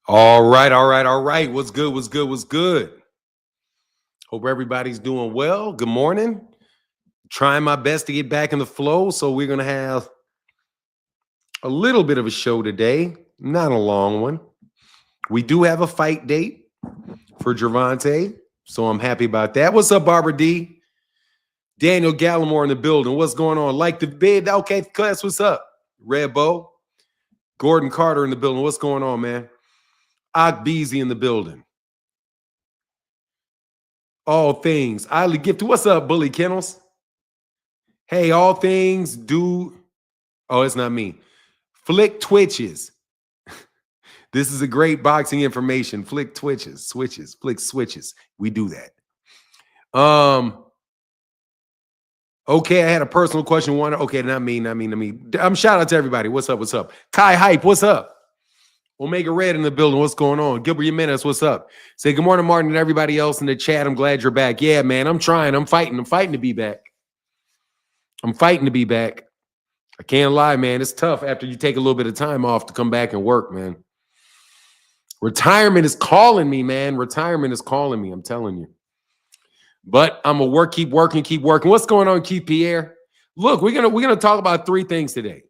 All right, all right, all right. What's good? What's good? What's good? Hope everybody's doing well. Good morning. Trying my best to get back in the flow. So we're going to have a little bit of a show today, not a long one. We do have a fight date for Gervonta, so I'm happy about that. What's up, Barbara D? Daniel Gallimore in the building. What's going on? Like the bid? Okay, class, what's up? Red Bow. Gordon Carter in the building. What's going on, man? Ak Beezy in the building. All things. Isla Gift. What's up, Bully Kennels? Hey, all things do. Oh, it's not me. Flick Twitches. This is a great boxing information. Flick Twitches, switches, flick switches. We do that. Okay, I had a personal question. Okay, not me. Shout out to everybody. What's up? What's up? Kai Hype, what's up? Omega Red in the building. What's going on? Gilbert Jimenez, what's up? Say good morning, Martin, and everybody else in the chat. I'm glad you're back. Yeah, man, I'm trying. I'm fighting to be back. I'm fighting to be back. I can't lie, man. It's tough after you take a little bit of time off to come back and work, man. Retirement is calling me, man. Retirement is calling me. I'm telling you. But I'm gonna work, keep working. What's going on, Keith Pierre? Look, we're gonna talk about three things today.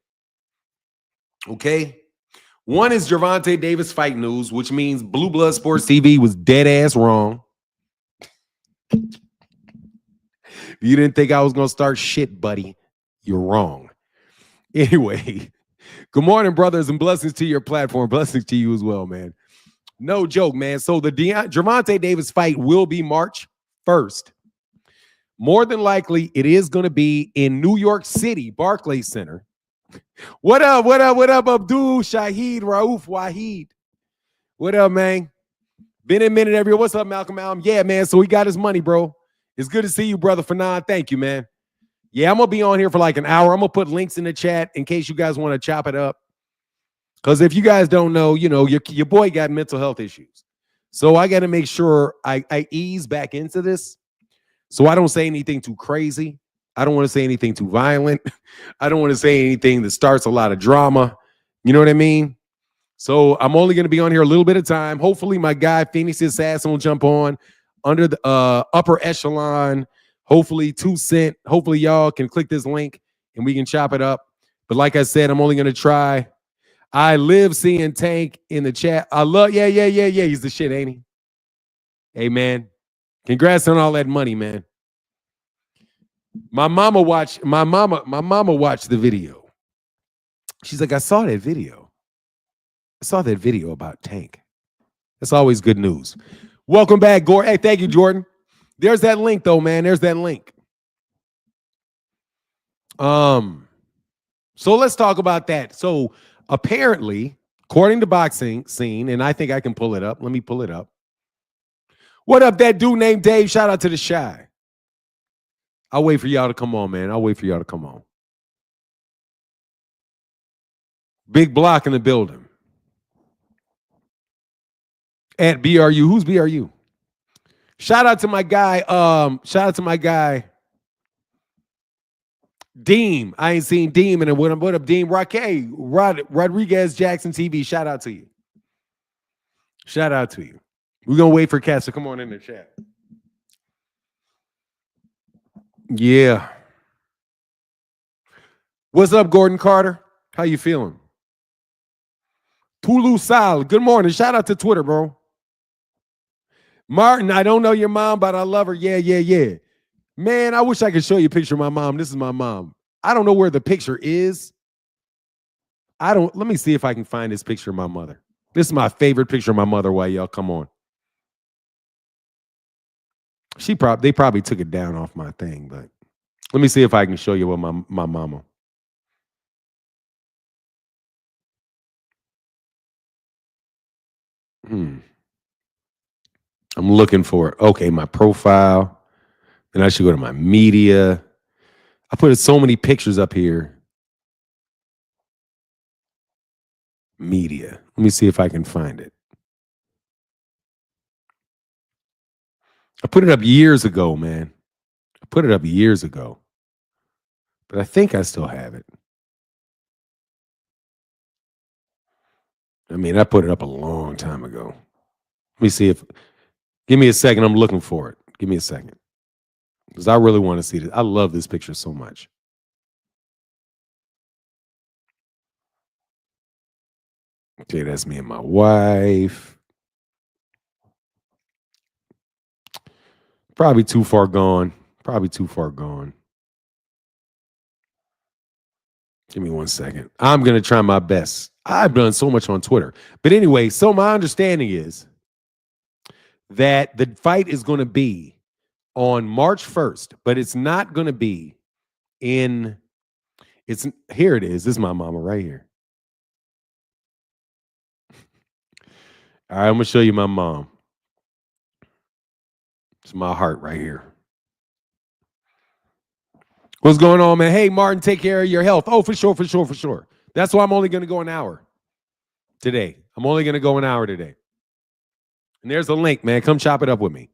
Okay. One is Gervonta Davis fight news, which means Blue Blood Sports TV was dead ass wrong. If you didn't think I was gonna start shit, buddy, you're wrong. Anyway, good morning, brothers, and blessings to your platform. Blessings to you as well, man. No joke, man. So the Gervonta Davis fight will be March 1st. More than likely, it is going to be in New York City, Barclays Center. What up, Abdul Shahid Rauf Wahid? What up, man? Been a minute, everyone. What's up, Malcolm Allen? Yeah, man. So he got his money, bro. It's good to see you, brother Fanon. Thank you, man. Yeah, I'm going to be on here for like an hour. I'm going to put links in the chat in case you guys want to chop it up. Because if you guys don't know, you know, your boy got mental health issues. So I got to make sure I ease back into this. So I don't say anything too crazy. I don't want to say anything too violent. I don't want to say anything that starts a lot of drama. You know what I mean? So I'm only going to be on here a little bit of time. Hopefully my guy, Phoenix Assassin, will jump on under the upper echelon. Hopefully 2 Cent. Hopefully y'all can click this link and we can chop it up. But like I said, I'm only going to try. I live seeing Tank in the chat. I love, yeah. He's the shit, ain't he? Hey, man. Congrats on all that money, man. My mama watched the video. She's like, I saw that video. I saw that video about Tank. That's always good news. Welcome back, Gore. Hey, thank you, Jordan. There's that link, though, man. There's that link. So let's talk about that. So apparently, according to Boxing Scene, and I think I can pull it up. Let me pull it up. What up, that dude named Dave? Shout out to the Shy. I'll wait for y'all to come on, man. I'll wait for y'all to come on. Big Block in the building. At BRU. Who's BRU? Shout out to my guy. Deem. I ain't seen Deem. And what up, Deem? Rodriguez Jackson TV. Shout out to you. Shout out to you. We're going to wait for Cass to come on in the chat. Yeah. What's up, Gordon Carter? How you feeling? Pulu Sal. Good morning. Shout out to Twitter, bro. Martin, I don't know your mom, but I love her. Yeah. Man, I wish I could show you a picture of my mom. This is my mom. I don't know where the picture is. Let me see if I can find this picture of my mother. This is my favorite picture of my mother while y'all come on. They probably took it down off my thing, but let me see if I can show you what my mama. I'm looking for it. Okay, my profile. Then I should go to my media. I put so many pictures up here. Media. Let me see if I can find it. I put it up years ago, man. But I think I still have it. I mean, I put it up a long time ago. Let me see if. Give me a second. I'm looking for it. Give me a second. Because I really want to see this. I love this picture so much. Okay, that's me and my wife. Probably too far gone. Probably too far gone. Give me 1 second. I'm going to try my best. I've done so much on Twitter. But anyway, so my understanding is that the fight is going to be on March 1st, but it's not going to be in, it's, here it is. This is my mama right here. All right, I'm going to show you my mom. It's my heart right here. What's going on, man? Hey, Martin, take care of your health. Oh, for sure, for sure, for sure. That's why I'm only going to go an hour today. I'm only going to go an hour today. And there's a link, man. Come chop it up with me.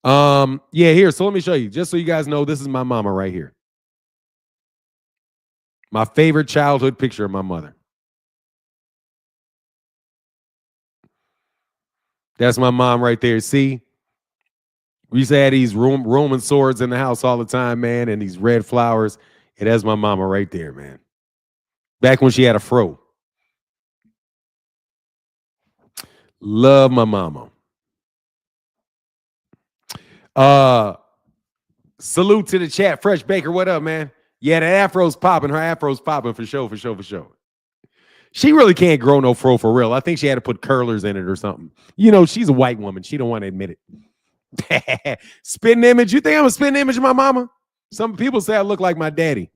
Yeah, here. So let me show you. Just so you guys know, this is my mama right here. My favorite childhood picture of my mother. That's my mom right there. See? We used to have these Roman swords in the house all the time, man, and these red flowers. And that's my mama right there, man. Back when she had a fro. Love my mama. Salute to the chat. Fresh Baker, what up, man? Yeah, that afro's popping. Her afro's popping for sure, for sure, for sure. She really can't grow no fro for real. I think she had to put curlers in it or something. You know, she's a white woman. She don't want to admit it. Spitting image. You think I'm a spitting image of my mama? Some people say I look like my daddy.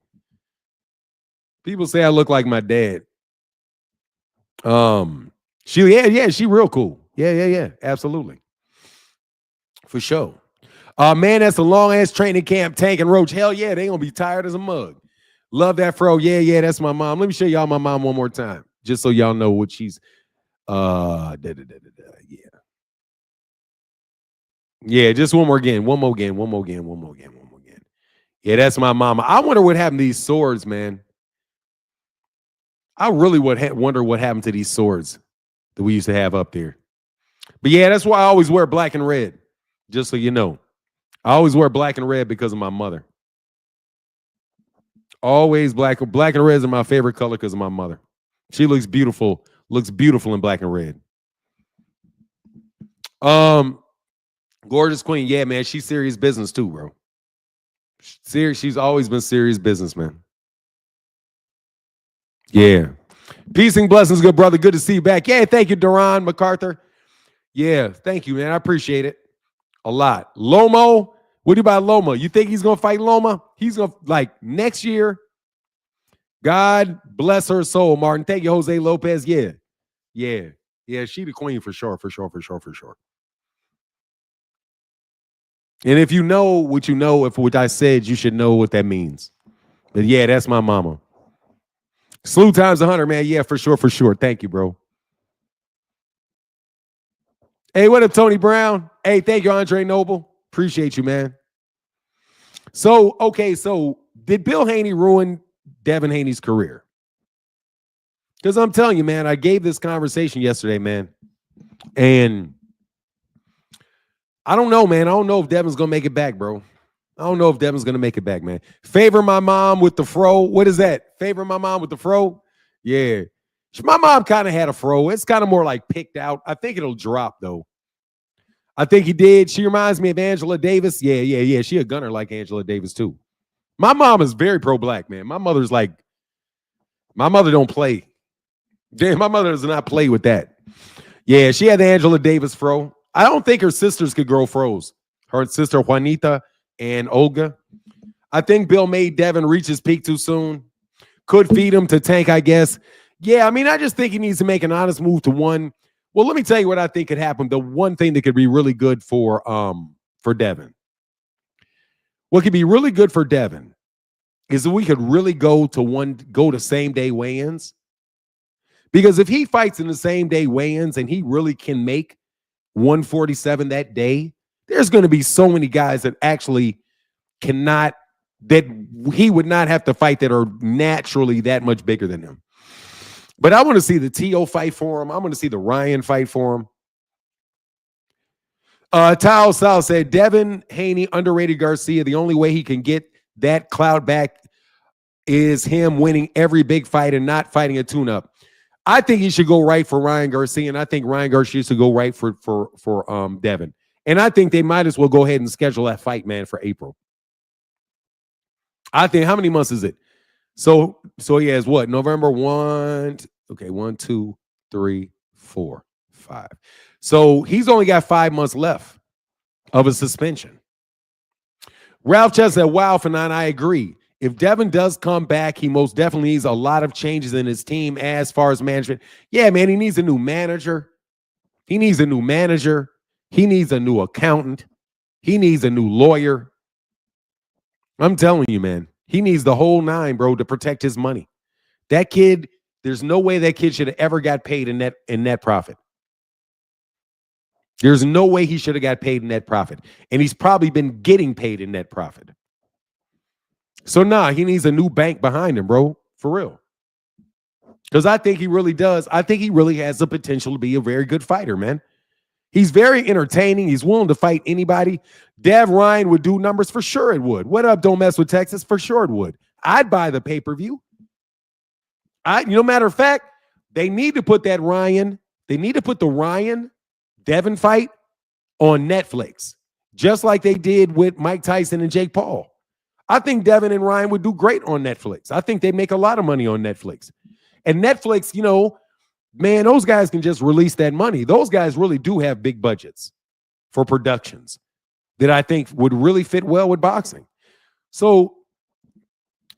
People say I look like my dad. She real cool. Yeah. Absolutely. For sure. Man, that's a long ass training camp. Tank and Roach. Hell yeah, they gonna be tired as a mug. Love that fro. Yeah, that's my mom. Let me show y'all my mom one more time, just so y'all know what she's. Yeah, just one more again. Yeah, that's my mama. I wonder what happened to these swords, man. I really wonder what happened to these swords that we used to have up there. But yeah, that's why I always wear black and red, just so you know. I always wear black and red because of my mother. Always black and red is my favorite color because of my mother. She looks beautiful in black and red. Gorgeous queen. Yeah, man, she's serious business too, bro. She's always been serious business, man. Yeah. Peace and blessings, good brother. Good to see you back. Yeah, thank you, Duran MacArthur. Yeah, thank you, man. I appreciate it a lot. Lomo, what do you about Loma? You think he's gonna fight Loma? He's gonna next year. God bless her soul, Martin. Thank you, Jose Lopez. Yeah. She the queen for sure. And if you know what you know, if what I said, you should know what that means. But yeah, that's my mama. Slew times 100, man. Yeah, for sure. Thank you, bro. Hey, what up, Tony Brown? Hey, thank you, Andre Noble. Appreciate you, man. So did Bill Haney ruin Devin Haney's career? Because I'm telling you, man, I gave this conversation yesterday, man. And I don't know, man. I don't know if Devin's going to make it back, bro. I don't know if Devin's going to make it back, man. Favor my mom with the fro. What is that? Favor my mom with the fro? Yeah. My mom kind of had a fro. It's kind of more like picked out. I think it'll drop, though. I think he did. She reminds me of Angela Davis. Yeah. She a gunner like Angela Davis, too. My mom is very pro-black, man. My mother don't play. Damn, my mother does not play with that. Yeah, she had the Angela Davis fro. I don't think her sisters could grow fros. Her sister Juanita and Olga. I think Bill made Devin reach his peak too soon. Could feed him to Tank, I guess. Yeah, I mean, I just think he needs to make an honest move to one. Well, let me tell you what I think could happen. The one thing that could be really good for Devin. What could be really good for Devin is that we could really go to same day weigh-ins. Because if he fights in the same day weigh-ins and he really can make 147 that day, there's going to be so many guys that actually that he would not have to fight that are naturally that much bigger than him. But I want to see the T.O. fight for him. I want to see the Ryan fight for him. Tao Sal said, Devin Haney underrated Garcia. The only way he can get that clout back is him winning every big fight and not fighting a tune-up. I think he should go right for Ryan Garcia, and I think Ryan Garcia should go right for Devin. And I think they might as well go ahead and schedule that fight, man, for April. I think, how many months is it? So he has what? November 1. Okay, 1, 2, 3, 4, 5. So he's only got 5 months left of a suspension. Ralph Chess said, wow, Fanon, I agree. If Devin does come back, he most definitely needs a lot of changes in his team as far as management. Yeah, man, he needs a new manager. He needs a new manager. He needs a new accountant. He needs a new lawyer. I'm telling you, man, he needs the whole nine, bro, to protect his money. That kid, there's no way that kid should have ever got paid in net profit. There's no way he should have got paid in net profit. And he's probably been getting paid in net profit. So, he needs a new bank behind him, bro, for real. Because I think he really does. I think he really has the potential to be a very good fighter, man. He's very entertaining. He's willing to fight anybody. Dev Ryan would do numbers. For sure it would. What up, Don't Mess with Texas? For sure it would. I'd buy the pay-per-view. Matter of fact, they need to put that Ryan, they need to put the Ryan Devin fight on Netflix, just like they did with Mike Tyson and Jake Paul. I think Devin and Ryan would do great on Netflix. I think they'd make a lot of money on Netflix. And Netflix, man, those guys can just release that money. Those guys really do have big budgets for productions that I think would really fit well with boxing. So,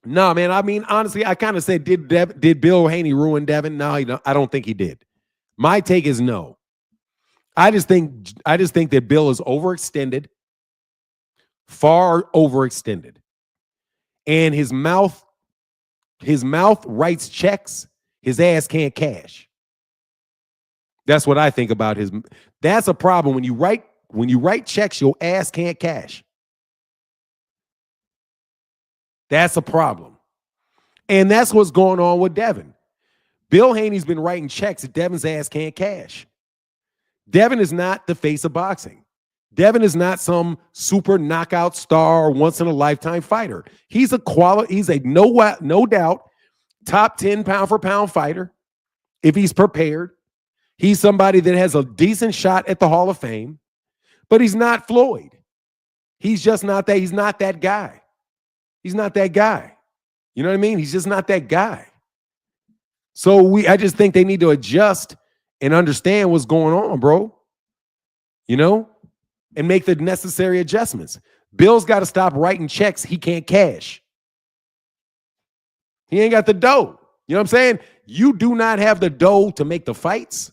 man, I mean, honestly, I kind of said, did Bill Haney ruin Devin? No, I don't think he did. My take is no. I just think that Bill is overextended, far overextended. And his mouth writes checks, his ass can't cash. That's what I think about his. That's a problem. When you write checks, your ass can't cash. That's a problem. And that's what's going on with Devin. Bill Haney's been writing checks that Devin's ass can't cash. Devin is not the face of boxing. Devin is not some super knockout star or once-in-a-lifetime fighter. He's a no doubt top 10 pound-for-pound fighter if he's prepared. He's somebody that has a decent shot at the Hall of Fame, but he's not Floyd. He's just not that. He's not that guy. He's not that guy. You know what I mean? He's just not that guy. So I just think they need to adjust and understand what's going on, bro. And make the necessary adjustments. Bill's got to stop writing checks he can't cash. He ain't got the dough. You know what I'm saying? You do not have the dough to make the fights.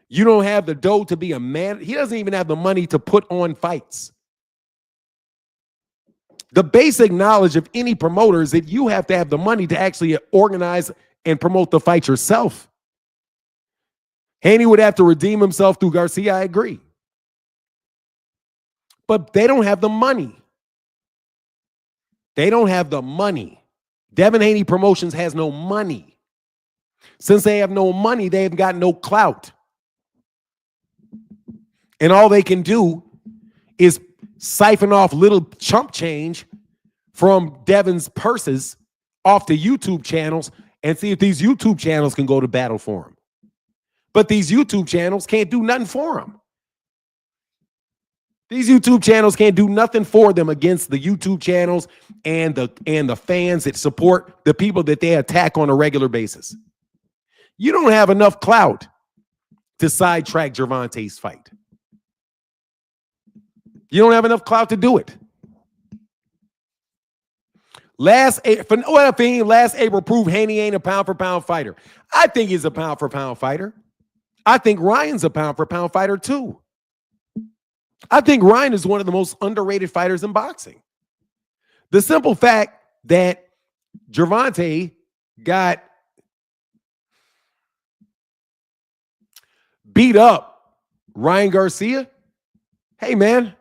You don't have the dough to be a man. He doesn't even have the money to put on fights. The basic knowledge of any promoter is that you have to have the money to actually organize and promote the fight yourself. Haney would have to redeem himself through Garcia, I agree. But they don't have the money. They don't have the money. Devin Haney Promotions has no money. Since they have no money, they've got no clout. And all they can do is siphon off little chump change from Devin's purses off the YouTube channels and see if these YouTube channels can go to battle for him. But these YouTube channels can't do nothing for him. These YouTube channels can't do nothing for them against the YouTube channels and the fans that support the people that they attack on a regular basis. You don't have enough clout to sidetrack Gervonta's fight. You don't have enough clout to do it. Last April proved Haney ain't a pound-for-pound fighter. I think he's a pound-for-pound fighter. I think Ryan's a pound-for-pound fighter too. I think Ryan is one of the most underrated fighters in boxing. The simple fact that Gervonta got beat up Ryan Garcia, hey man,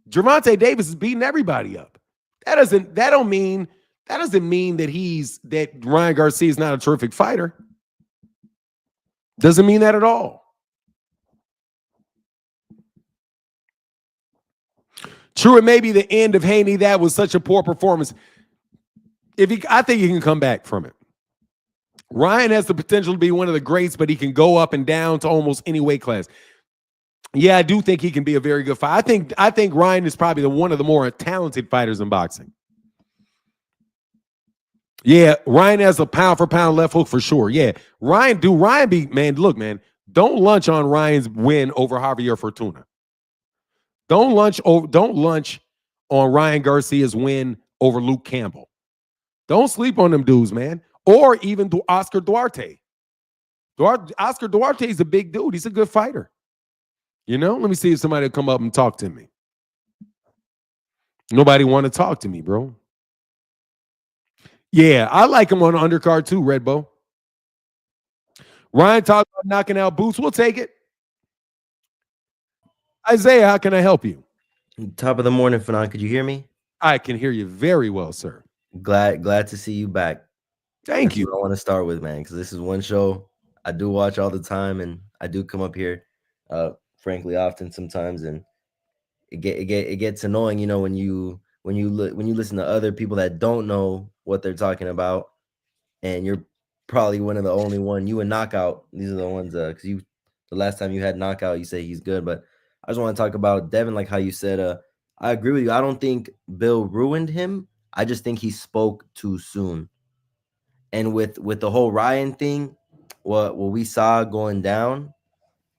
Gervonta Davis is beating everybody up. That don't mean That doesn't mean that Ryan Garcia is not a terrific fighter. Doesn't mean that at all. True, it may be the end of Haney. That was such a poor performance. I think he can come back from it. Ryan has the potential to be one of the greats, but he can go up and down to almost any weight class. Yeah, I do think he can be a very good fighter. I think Ryan is probably one of the more talented fighters in boxing. Yeah, Ryan has a pound for pound left hook for sure. Yeah, Ryan be, man, look, man, don't lunch on Ryan's win over Javier Fortuna. Don't lunch on Ryan Garcia's win over Luke Campbell. Don't sleep on them dudes, man. Or even Oscar Duarte. Oscar Duarte is a big dude. He's a good fighter. You know, let me see if somebody will come up and talk to me. Nobody want to talk to me, bro. Yeah, I like him on the undercard too, Redbow. Ryan talked about knocking out Boots. We'll take it. Isaiah, how can I help you? Top of the morning, Fanon. Could you hear me? I can hear you very well, sir. Glad to see you back. Thank you. What I want to start with, man, because this is one show I do watch all the time, and I do come up here, frankly, often sometimes, and it gets annoying, you know, when you listen to other people that don't know what they're talking about, and you're probably one of the only one. You and Knockout, these are the ones, because the last time you had Knockout, you say he's good, but I just want to talk about Devin, like how you said. I agree with you. I don't think Bill ruined him. I just think he spoke too soon. And with the whole Ryan thing, what we saw going down,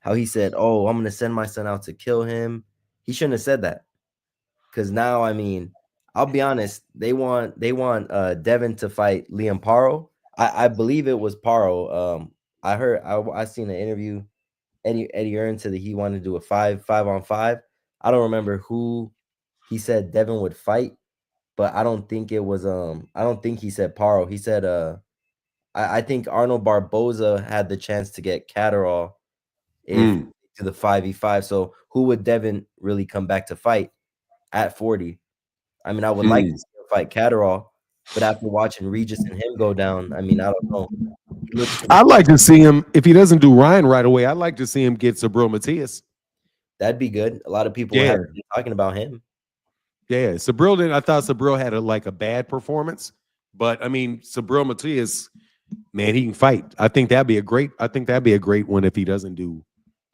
how he said, "Oh, I'm gonna send my son out to kill him." He shouldn't have said that. Because now, I mean, I'll be honest. They want Devin to fight Liam Paro. I believe it was Paro. I seen an interview. Eddie Earn said that he wanted to do a 5-on-5. I don't remember who he said Devin would fight, but I don't think it was I don't think he said Paro. He said I think Arnold Barboza had the chance to get Catterall if to the 5v5. So who would Devin really come back to fight at 40? I mean, I would like to see him fight Catterall, but after watching Regis and him go down, I mean, I don't know. I'd like to see him, if he doesn't do Ryan right away, I'd like to see him get Subriel Matias. That'd be good. A lot of people have been talking about him. Yeah, Subriel didn't. I thought Subriel had a bad performance, but I mean, Subriel Matias, man, he can fight. I think that'd be a great one if he doesn't do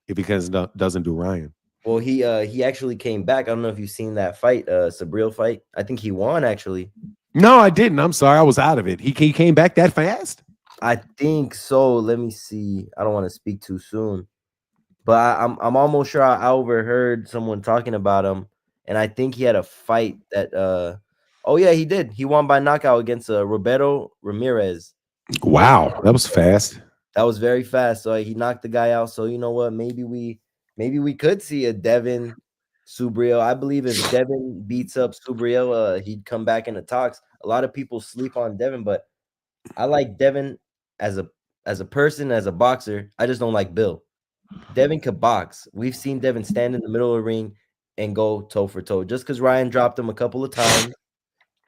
Ryan. Well, he actually came back. I don't know if you've seen that fight, Subriel fight. I think he won actually. No, I didn't. I'm sorry, I was out of it. He came back that fast? I think so. Let me see. I don't want to speak too soon, but I'm almost sure I overheard someone talking about him, and I think he had a fight that. Oh yeah, he did. He won by knockout against Roberto Ramirez. Wow, that was fast. That was very fast. So he knocked the guy out. So you know what? Maybe we could see a Devin Subriel. I believe if Devin beats up Subriel, he'd come back in the talks. A lot of people sleep on Devin, but I like Devin as a person, as a boxer. I just don't like Bill. Devin could box. We've seen Devin stand in the middle of the ring and go toe for toe. Just because Ryan dropped him a couple of times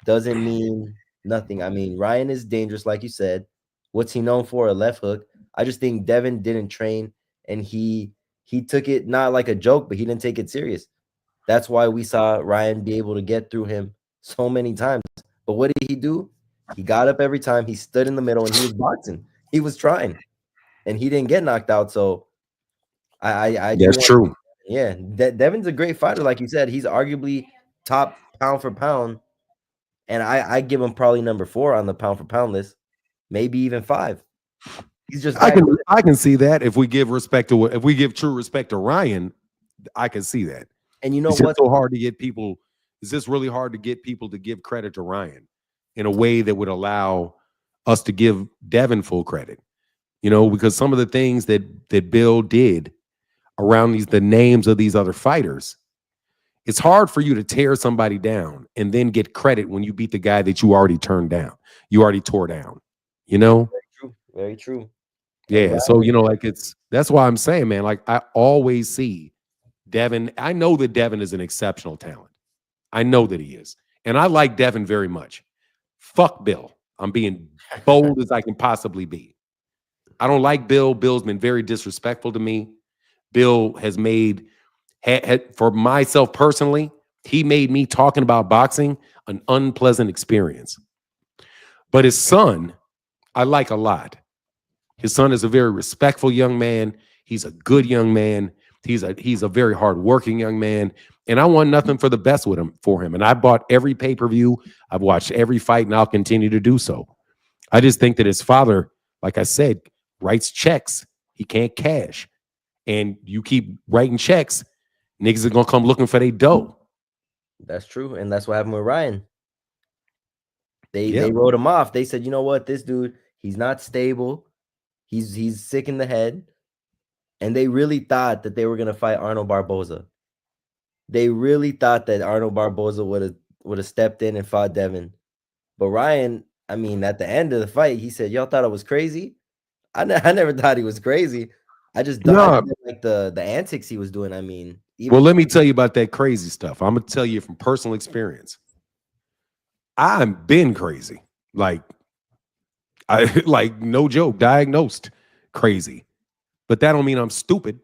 doesn't mean nothing. I mean, Ryan is dangerous, like you said. What's he known for? A left hook. I just think Devin didn't train, and he took it not like a joke, but he didn't take it serious. That's why we saw Ryan be able to get through him so many times. But what did he do? He got up every time. He stood in the middle and he was boxing. He was trying, and he didn't get knocked out. So I that's true. Yeah, Devin's a great fighter, like you said. He's arguably top pound for pound, and I give him probably number 4 on the pound for pound list, maybe even 5. He's just I can see that if we give true respect to Ryan, I can see that. And you know what's so hard to get people? Is this really hard to get people to give credit to Ryan in a way that would allow us to give Devin full credit? You know, because some of the things that Bill did around the names of these other fighters, it's hard for you to tear somebody down and then get credit when you beat the guy that you already turned down, you already tore down. You know, very true. Yeah, so you know, that's why I'm saying, man, like I always see Devin. I know that Devin is an exceptional talent. I know that he is. And I like Devin very much. Fuck Bill. I'm being bold as I can possibly be. I don't like Bill. Bill's been very disrespectful to me. Bill has made, for myself personally, he made me talking about boxing an unpleasant experience. But his son, I like a lot. His son is a very respectful young man. He's a good young man. He's a very hardworking young man. And I want nothing for the best with him for him. And I bought every pay-per-view. I've watched every fight, and I'll continue to do so. I just think that his father, like I said, writes checks. He can't cash. And you keep writing checks, niggas are gonna come looking for their dough. That's true. And that's what happened with Ryan. They wrote him off. They said, you know what, this dude, he's not stable. He's sick in the head. And they really thought that they were gonna fight Arnold Barboza. They really thought that Arnold Barboza would have stepped in and fought Devin. But Ryan, I mean, at the end of the fight, he said, y'all thought I was crazy? I never thought he was crazy. I just thought like the antics he was doing. I mean, well, let me tell you about that crazy stuff. I'm gonna tell you from personal experience. I've been crazy. Like no joke, diagnosed crazy. But that don't mean I'm stupid.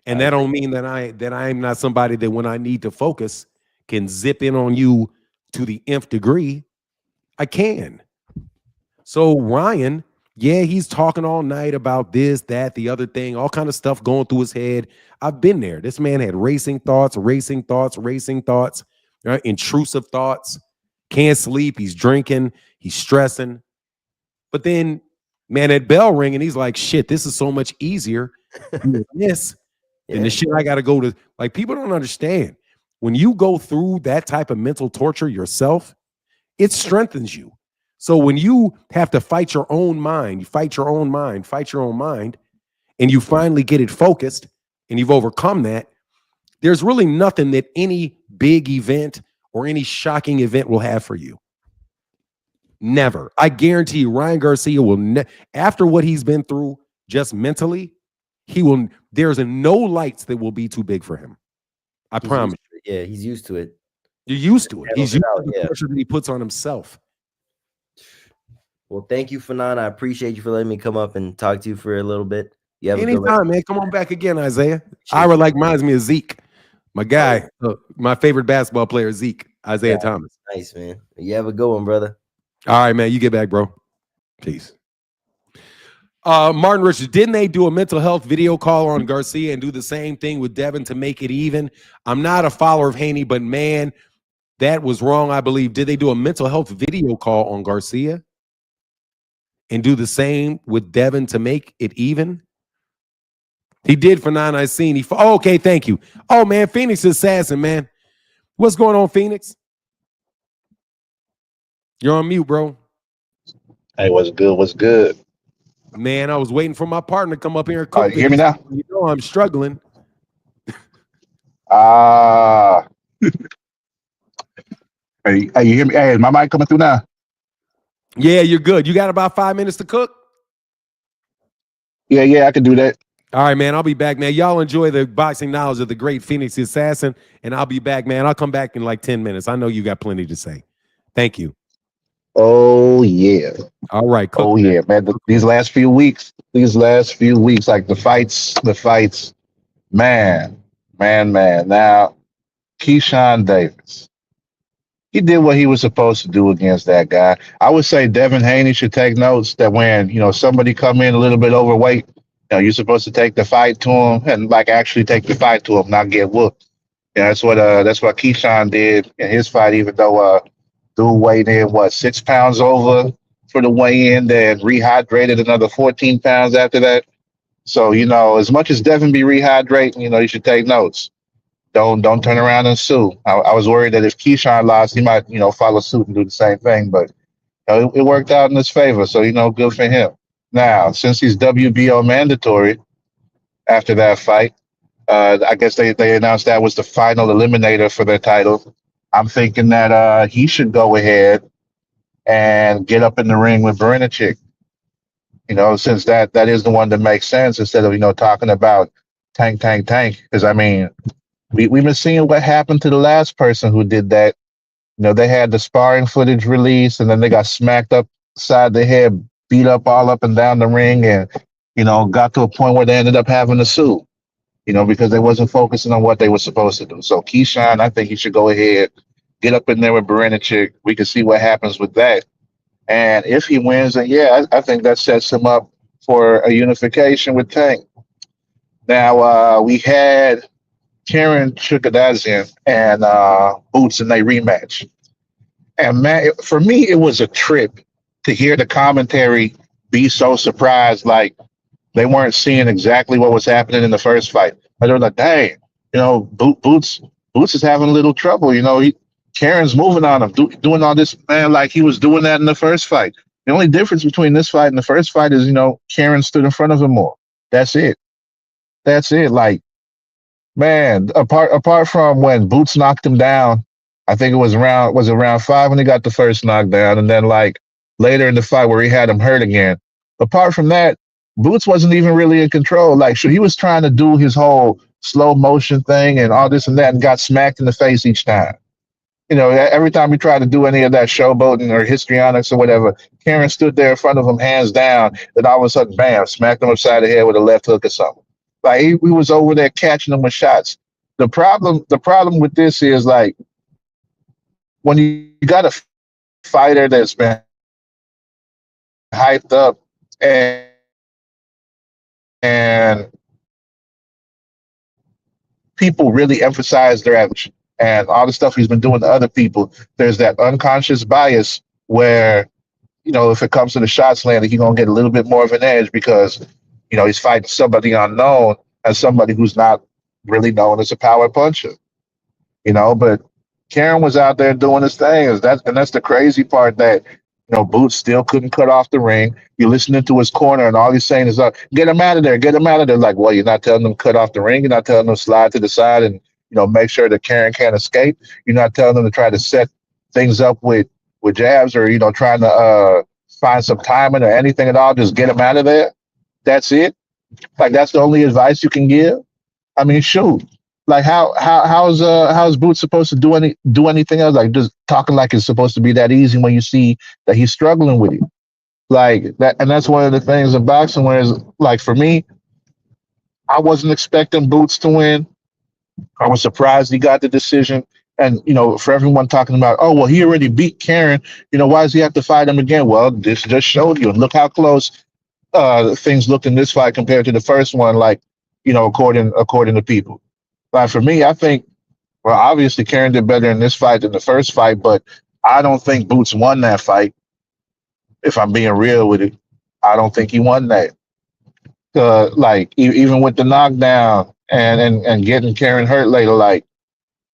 And that don't mean that I'm not somebody that when I need to focus can zip in on you to the nth degree. I can. So Ryan, yeah, he's talking all night about this, that, the other thing, all kind of stuff going through his head. I've been there. This man had racing thoughts, right? Intrusive thoughts. Can't sleep. He's drinking. He's stressing. But then, man, that bell ring, and he's like, shit, this is so much easier than this. And the shit I got to go to. Like, people don't understand. When you go through that type of mental torture yourself, it strengthens you. So when you have to fight your own mind, and you finally get it focused and you've overcome that, there's really nothing that any big event or any shocking event will have for you. Never. I guarantee you, Ryan Garcia will, after what he's been through just mentally, there's no lights that will be too big for him. I promise. Yeah, he's used to it. You're used to it. He's used to the pressure that he puts on himself. Well, thank you, Fanon. I appreciate you for letting me come up and talk to you for a little bit. You have anytime, man. Come on back again, Isaiah. Ira reminds me of Zeke, my guy, my favorite basketball player, Zeke, Isaiah Thomas. Nice, man. You have a good one, brother. All right, man. You get back, bro. Peace. Martin Richards, didn't they do a mental health video call on Garcia and do the same thing with Devin to make it even? I'm not a follower of Haney, but man, that was wrong, I believe. Did they do a mental health video call on Garcia and do the same with Devin to make it even? He did for 9 I seen. Okay, thank you. Oh, man, Phoenix Assassin, man. What's going on, Phoenix? You're on mute, bro. Hey, what's good? What's good? Man, I was waiting for my partner to come up here and cook. You hear me now? You know I'm struggling. Hey, you hear me? Hey, is my mic coming through now? Yeah, you're good. You got about 5 minutes to cook? Yeah, I can do that. All right, man. I'll be back, man. Y'all enjoy the boxing knowledge of the great Phoenix Assassin, and I'll be back, man. I'll come back in like 10 minutes. I know you got plenty to say. Thank you. Oh, yeah. All right. Cook, yeah, man. These last few weeks, like the fights, man. Now, Keyshawn Davis, he did what he was supposed to do against that guy. I would say Devin Haney should take notes that when, somebody come in a little bit overweight, you're supposed to take the fight to him and like actually take the fight to him, not get whooped. That's what Keyshawn did in his fight, even though dude weighed in 6 pounds over for the weigh-in, then rehydrated another 14 pounds after that. So, as much as Devin be rehydrating, you should take notes. Don't turn around and sue. I was worried that if Keyshawn lost, he might, follow suit and do the same thing, but it worked out in his favor. So, good for him. Now, since he's WBO mandatory after that fight, I guess they announced that was the final eliminator for their title. I'm thinking that he should go ahead and get up in the ring with Benavidez. Since that is the one that makes sense instead of, talking about tank. Because, I mean, we've been seeing what happened to the last person who did that They had the sparring footage released, and then they got smacked upside the head, beat up all up and down the ring, and got to a point where they ended up having to sue. Because they wasn't focusing on what they were supposed to do. So Keyshawn, I think he should go ahead, get up in there with Berenachik. We can see what happens with that. And if he wins, then yeah, I think that sets him up for a unification with Tank. Now we had Karen Chukadazian and Boots in their rematch. And man, for me, it was a trip to hear the commentary be so surprised, like they weren't seeing exactly what was happening in the first fight. But they were like, "Dang, Boots is having a little trouble. Karen's moving on him, doing all this, man, like he was doing that in the first fight. The only difference between this fight and the first fight is, Karen stood in front of him more. That's it. That's it. Like, man, apart from when Boots knocked him down, I think it was around 5 when he got the first knockdown, and then like later in the fight where he had him hurt again. Apart from that, Boots wasn't even really in control. Like, sure, he was trying to do his whole slow motion thing and all this and that, and got smacked in the face each time. Every time he tried to do any of that showboating or histrionics or whatever, Karen stood there in front of him, hands down, then all of a sudden, bam, smacked him upside the head with a left hook or something. Like he was over there catching him with shots. The problem with this is like when you got a fighter that's been hyped up and people really emphasize their average and all the stuff he's been doing to other people, there's that unconscious bias where, if it comes to the shots landing, he's going to get a little bit more of an edge because, he's fighting somebody unknown and somebody who's not really known as a power puncher, but Karen was out there doing his thing. And that's the crazy part that, Boots still couldn't cut off the ring. You're listening to his corner, and all he's saying is, get him out of there, get him out of there. Like, well, you're not telling them to cut off the ring. You're not telling them to slide to the side and, make sure that Karen can't escape. You're not telling them to try to set things up with jabs or, trying to find some timing or anything at all. Just get him out of there. That's it. Like, that's the only advice you can give. I mean, shoot. Like how's Boots supposed to do anything else? Like just talking like it's supposed to be that easy when you see that he's struggling with it. Like that, and that's one of the things in boxing where it's like for me, I wasn't expecting Boots to win. I was surprised he got the decision. And for everyone talking about, oh well, he already beat Karen. Why does he have to fight him again? Well, this just showed you. And look how close things looked in this fight compared to the first one. Like according to people. But for me, I think, well, obviously Karen did better in this fight than the first fight, but I don't think Boots won that fight. If I'm being real with it, I don't think he won that. Even with the knockdown and getting Karen hurt later, like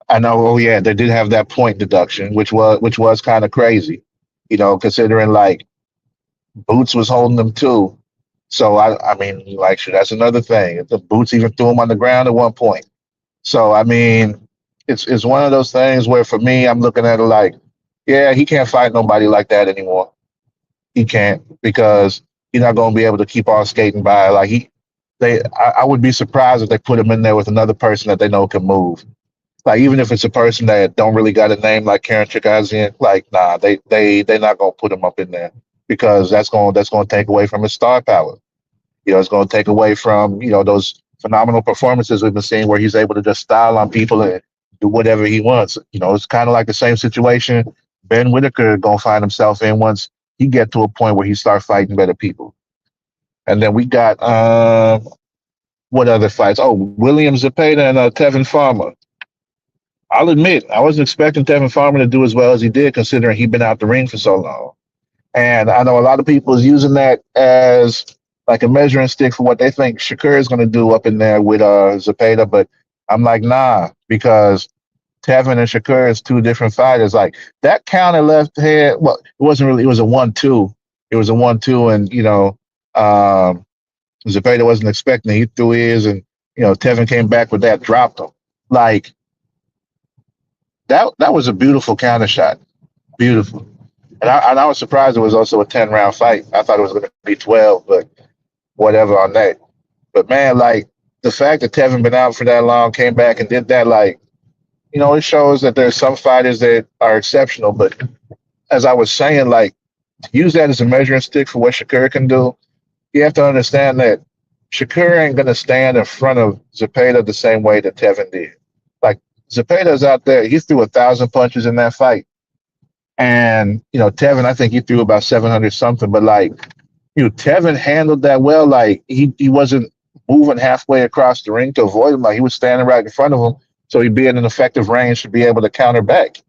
I know, oh yeah, they did have that point deduction, which was kind of crazy, considering like Boots was holding them too. So I mean, like, sure, that's another thing. The Boots even threw him on the ground at one point. So I mean, it's one of those things where for me, I'm looking at it like, yeah, he can't fight nobody like that anymore. He can't because he's not going to be able to keep on skating by. Like I would be surprised if they put him in there with another person that they know can move. Like even if it's a person that don't really got a name like Karen Chikazian, like nah, they're not going to put him up in there because that's going to take away from his star power. It's going to take away from those phenomenal performances we've been seeing where he's able to just style on people and do whatever he wants. It's kind of like the same situation Ben Whitaker gonna find himself in once he get to a point where he start fighting better people. And then we got what other fights? Oh, William Zepeda and Tevin Farmer. I'll admit I wasn't expecting Tevin Farmer to do as well as he did, considering he'd been out the ring for so long. And I know a lot of people is using that as like a measuring stick for what they think Shakur is going to do up in there with Zepeda, but I'm like, nah, because Tevin and Shakur is two different fighters. Like that counter left hand, well, it wasn't really, it was a 1-2. It was a 1-2, and Zepeda wasn't expecting it. He threw his, and Tevin came back with that, dropped him. Like that was a beautiful counter shot. Beautiful. And I was surprised it was also a 10-round fight. I thought it was going to be 12, but whatever on that. But man, like the fact that Tevin been out for that long, came back and did that, like, it shows that there's some fighters that are exceptional. But as I was saying, like, use that as a measuring stick for what Shakur can do. You have to understand that Shakur ain't going to stand in front of Zepeda the same way that Tevin did. Like, Zepeda's out there. He threw 1,000 punches in that fight. And, Tevin, I think he threw about 700 something. But, like, Tevin handled that well. Like, he wasn't moving halfway across the ring to avoid him. Like, he was standing right in front of him. So he'd be in an effective range to be able to counter back,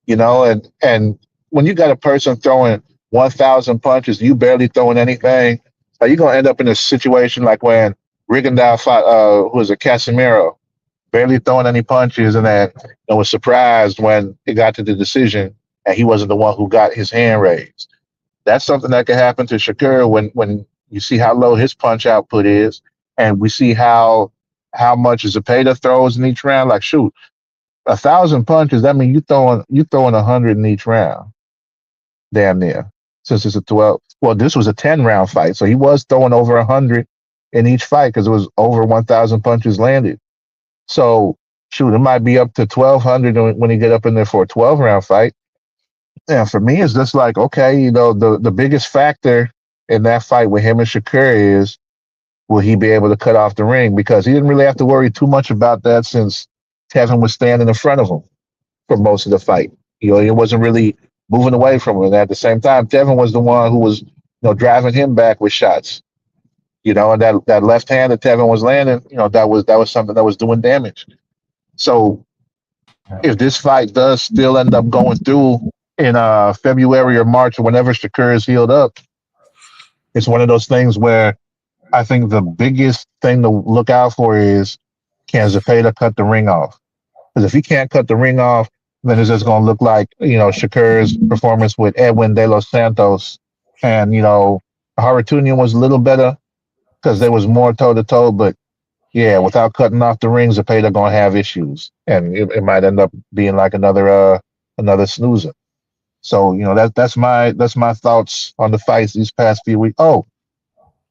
and when you got a person throwing 1,000 punches, you barely throwing anything, you're going to end up in a situation like when Rigondeaux fought, who was a Casemiro, barely throwing any punches, and then was surprised when it got to the decision and he wasn't the one who got his hand raised. That's something that could happen to Shakur when you see how low his punch output is, and we see how much Zepeda throws in each round. Like, shoot, 1,000 punches, that means you throwing 100 in each round, damn near. Since it's a 12, well, this was a 10-round fight, so he was throwing over 100 in each fight because it was over 1,000 punches landed. So, shoot, it might be up to 1,200 when he get up in there for a 12-round fight. And for me, it's just like, okay, the biggest factor in that fight with him and Shakur is, will he be able to cut off the ring? Because he didn't really have to worry too much about that since Tevin was standing in front of him for most of the fight. He wasn't really moving away from him. And at the same time, Tevin was the one who was, driving him back with shots. And that left hand that Tevin was landing, that was something that was doing damage. So if this fight does still end up going through in February or March or whenever Shakur is healed up, it's one of those things where I think the biggest thing to look out for is, can Zepeda cut the ring off? Because if he can't cut the ring off, then it's just going to look like, Shakur's performance with Edwin De Los Santos. And, Haratunian was a little better because there was more toe-to-toe. But, yeah, without cutting off the ring, Zepeda going to have issues. And it might end up being like another snoozer. So, that's my thoughts on the fights these past few weeks.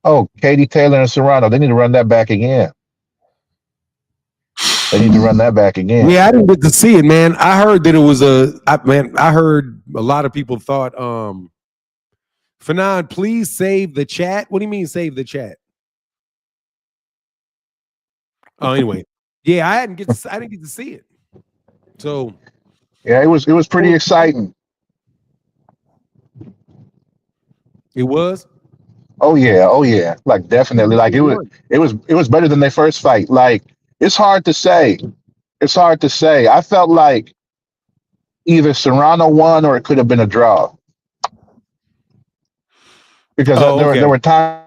Oh, Katie Taylor and Serrano, they need to run that back again. They need to run that back again. Yeah, I didn't get to see it, man. I heard that it was I heard a lot of people thought, Fanon, please save the chat. What do you mean save the chat? Oh, anyway. Yeah, I didn't get to see it. So yeah, it was pretty exciting. It was? Oh yeah. Like, definitely. Like, it was better than their first fight. Like, it's hard to say. I felt like either Serrano won or it could have been a draw. Because there were times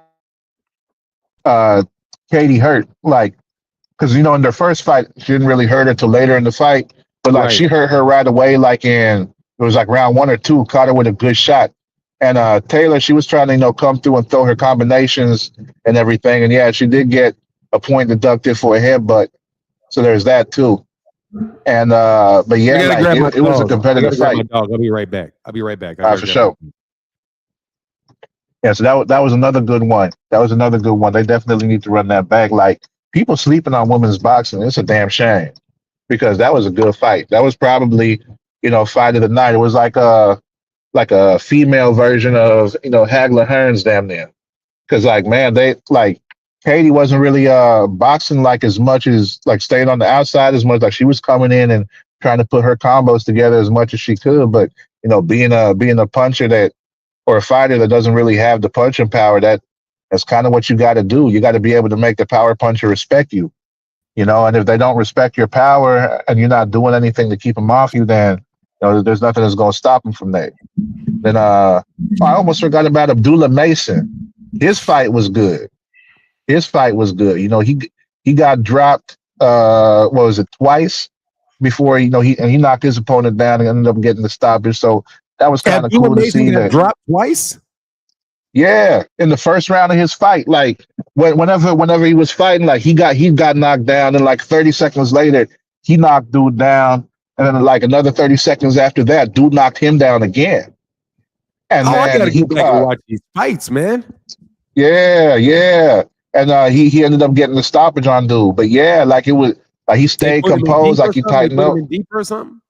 Katie hurt, like, because in their first fight she didn't really hurt her till later in the fight, but like, she hurt her right away. Like, it was like round 1 or 2, caught her with a good shot. And Taylor, she was trying to come through and throw her combinations and everything. And yeah, she did get a point deducted for a headbutt. So there's that too. And but yeah, like, it was a competitive fight. I'll be right back. For sure. Yeah, so that was another good one. They definitely need to run that back. Like, people sleeping on women's boxing, it's a damn shame, because that was a good fight. That was probably, fight of the night. It was like a female version of, Hagler Hearns damn near. Because, like, man, Katie wasn't really boxing like as much as, like, staying on the outside as much. Like, she was coming in and trying to put her combos together as much as she could. But, being a puncher or a fighter that doesn't really have the punching power, that's kind of what you got to do. You got to be able to make the power puncher respect you, and if they don't respect your power and you're not doing anything to keep them off you, then, there's nothing that's going to stop them from that. Then I almost forgot about Abdullah Mason. His fight was good. He got dropped, twice before, he knocked his opponent down and ended up getting the stoppage. So that was kind of cool to see. That dropped twice? Yeah, in the first round of his fight. Like, whenever he was fighting, like, he got knocked down, and like 30 seconds later, he knocked dude down. And then, like, another 30 seconds after that, dude knocked him down again. And I gotta go back and watch these fights, man. Yeah. And he ended up getting the stoppage on dude. But yeah, like, it Like he They stayed put him in composed, deep or like he something. They tightened put him up. in deep or something.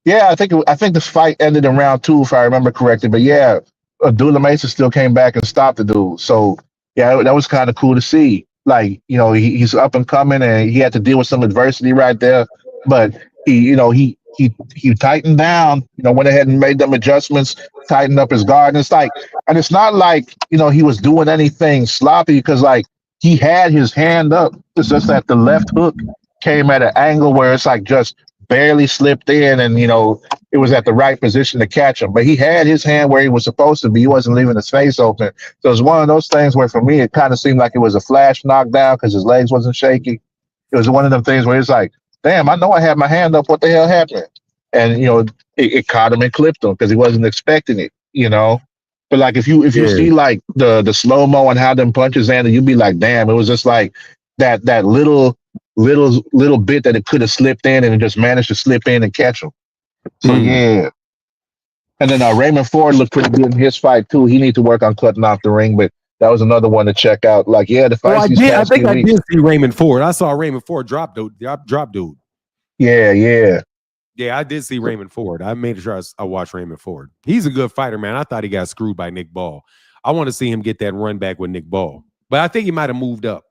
Yeah, I think the fight ended in round 2, if I remember correctly. But yeah, Abdullah Mason still came back and stopped the dude. So yeah, that was kind of cool to see. Like, you know, he's up and coming, and he had to deal with some adversity right there. But he tightened down. You know, went ahead and made them adjustments, tightened up his guard. And it's like, and it's not like, you know, he was doing anything sloppy, because like he had his hand up. It's just that the left hook came at an angle where it's like just barely slipped in, and you know it was at the right position to catch him. But he had his hand where he was supposed to be. He wasn't leaving his face open. So it's one of those things where for me it kind of seemed like it was a flash knockdown because his legs wasn't shaky. It was one of them things where it's like, damn, I know I had my hand up. What the hell happened? And you know it caught him and clipped him because he wasn't expecting it. You know. But like if you Yeah. see like the slow mo and how them punches ended, you'd be like, damn, it was just like that little bit that it could have slipped in, and it just managed to slip in and catch him. So yeah. And then Raymond Ford looked pretty good in his fight too. He needs to work on cutting off the ring, but that was another one to check out. Like, yeah, the Oh, fights I these did. I past think few I weeks. did see Raymond Ford. I saw Raymond Ford drop dude. Drop dude. Yeah. Yeah, I did see Raymond Ford. I made sure I watched Raymond Ford. He's a good fighter, man. I thought he got screwed by Nick Ball. I want to see him get that run back with Nick Ball. But I think he might have moved up.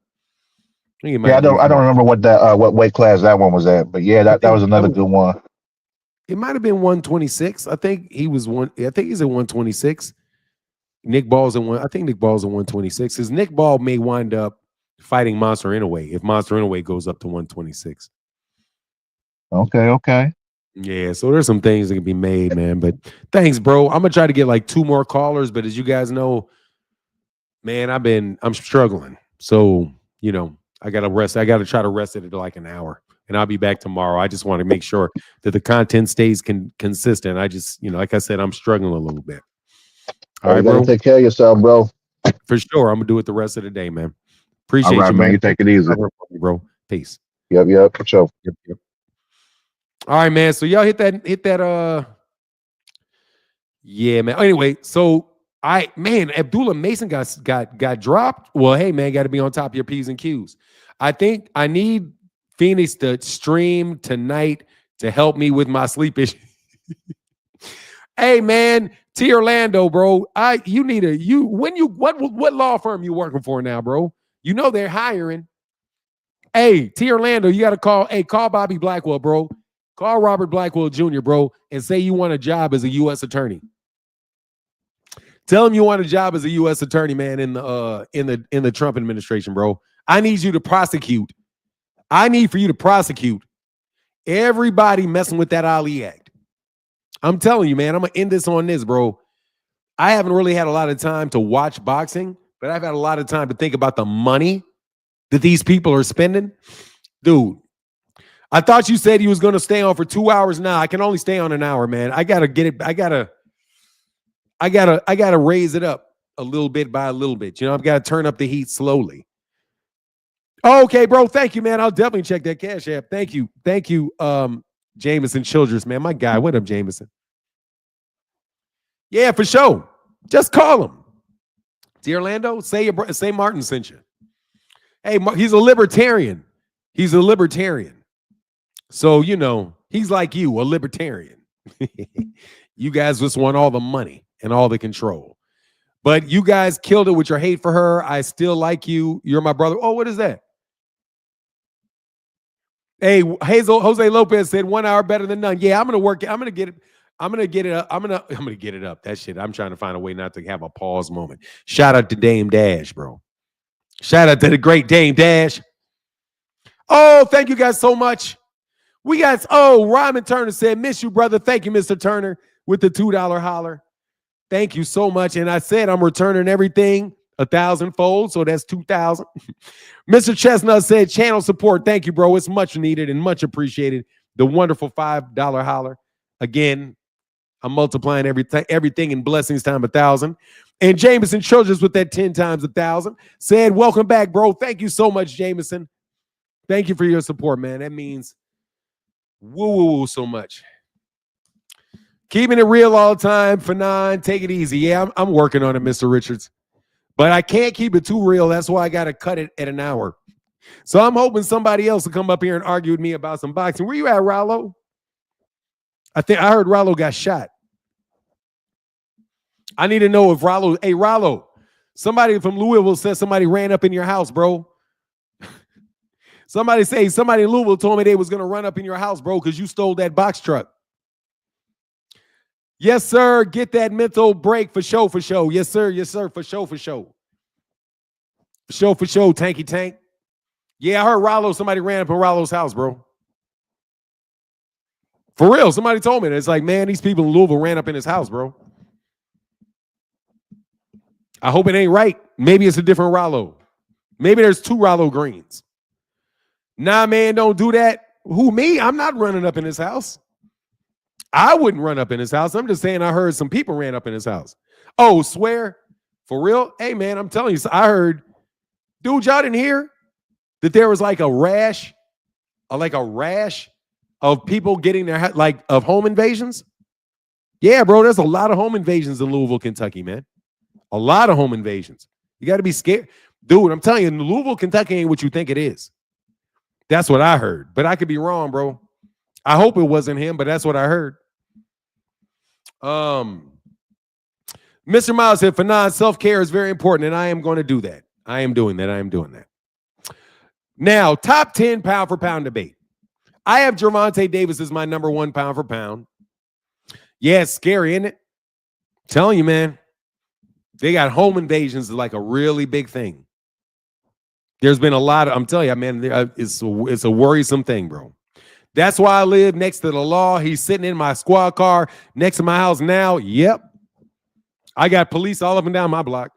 Yeah, I don't remember what weight class that one was at, but yeah, that was another good one. It might have been 126. I think he was one. I think he's at 126. Nick Ball's in one. I think Nick Ball's at 126. Because Nick Ball may wind up fighting Monster Inoue if Monster Inoue goes up to 126. Okay. Yeah, so there's some things that can be made, man. But thanks, bro. I'm gonna try to get like 2 more callers, but as you guys know, man, I'm struggling. So, you know, I gotta rest. I gotta try to rest it at like an hour. And I'll be back tomorrow. I just want to make sure that the content stays consistent. I just, you know, like I said, I'm struggling a little bit. All right, you gotta bro. take care of yourself, bro. For sure. I'm gonna do it the rest of the day, man. Appreciate All right, you, man. You take it easy. Bro. Peace. Yep, for sure. Yep. All right, man. So y'all hit that yeah, man. Anyway, so Abdullah Mason got dropped. Well, hey, man, got to be on top of your P's and Q's. I think I need Phoenix to stream tonight to help me with my sleep issue. Hey, man, T Orlando, bro. What law firm you working for now, bro? You know they're hiring. Hey, T Orlando, you got to call Bobby Blackwell, bro. Call Robert Blackwell Jr., bro, and say you want a job as a U.S. attorney. Tell him you want a job as a U.S. attorney, man, in the Trump administration, bro. I need you to prosecute. I need for you to prosecute everybody messing with that Ali Act. I'm telling you, man, I'm going to end this on this, bro. I haven't really had a lot of time to watch boxing, but I've had a lot of time to think about the money that these people are spending. Dude, I thought you said he was going to stay on for 2 hours. Now I can only stay on an hour, man. I got to get it. I got to raise it up a little bit by a little bit. You know, I've got to turn up the heat slowly. Okay, bro. Thank you, man. I'll definitely check that Cash App. Thank you. Jameson Childress, man. My guy. What up, Jameson? Yeah, for sure. Just call him. T Orlando, say Martin sent you. Hey, he's a libertarian. So, you know, he's like you, a libertarian. You guys just want all the money and all the control. But you guys killed it with your hate for her. I still like you. You're my brother. Oh, what is that? Hey, Jose Lopez said 1 hour better than none. Yeah, I'm gonna work. I'm gonna get it. I'm gonna get it up. I'm gonna get it up. That shit. I'm trying to find a way not to have a pause moment. Shout out to Dame Dash, bro. Shout out to the great Dame Dash. Oh, thank you guys so much. Ryman Turner said, miss you, brother. Thank you, Mr. Turner, with the $2 holler. Thank you so much. And I said I'm returning everything 1,000-fold, so that's 2,000. Mr. Chestnut said, channel support. Thank you, bro. It's much needed and much appreciated. The wonderful $5 holler. Again, I'm multiplying everything in blessings time 1,000. And Jameson Childress with that 10 times 1,000 said, welcome back, bro. Thank you so much, Jameson. Thank you for your support, man. That means woo so much. Keeping it real all the time. Fanon, take it easy. Yeah, I'm working on it, Mr. Richards. But I can't keep it too real. That's why I got to cut it at an hour. So I'm hoping somebody else will come up here and argue with me about some boxing. Where you at, Rollo? I heard Rollo got shot. I need to know if Rollo, hey, Rollo, somebody from Louisville said somebody ran up in your house, bro. Somebody in Louisville told me they was going to run up in your house, bro, because you stole that box truck. Yes, sir. Get that mental break for show, for show. Yes, sir. Yes, sir. For show, for show. For show, Tanky Tank. Yeah, I heard Rollo, somebody ran up in Rollo's house, bro. For real, somebody told me that. It's like, man, these people in Louisville ran up in his house, bro. I hope it ain't right. Maybe it's a different Rollo. Maybe there's two Rollo Greens. Nah, man, don't do that. Who, me? I'm not running up in his house. I wouldn't run up in his house. I'm just saying I heard some people ran up in his house. Oh, swear? For real? Hey, man, I'm telling you, I heard, dude, y'all didn't hear that there was like a rash of people getting their, like, of home invasions? Yeah, bro, there's a lot of home invasions in Louisville, Kentucky, man. A lot of home invasions. You got to be scared. Dude, I'm telling you, Louisville, Kentucky ain't what you think it is. That's what I heard. But I could be wrong, bro. I hope it wasn't him, but that's what I heard. Mr. Miles said, Fanon, self-care is very important, and I am going to do that. I am doing that. Now, top 10 pound for pound debate. I have Gervonta Davis as my number one pound for pound. Yeah, it's scary, isn't it? I'm telling you, man. They got home invasions like a really big thing. There's been a lot of, I'm telling you, man, it's a worrisome thing, bro. That's why I live next to the law. He's sitting in my squad car next to my house now. Yep. I got police all up and down my block.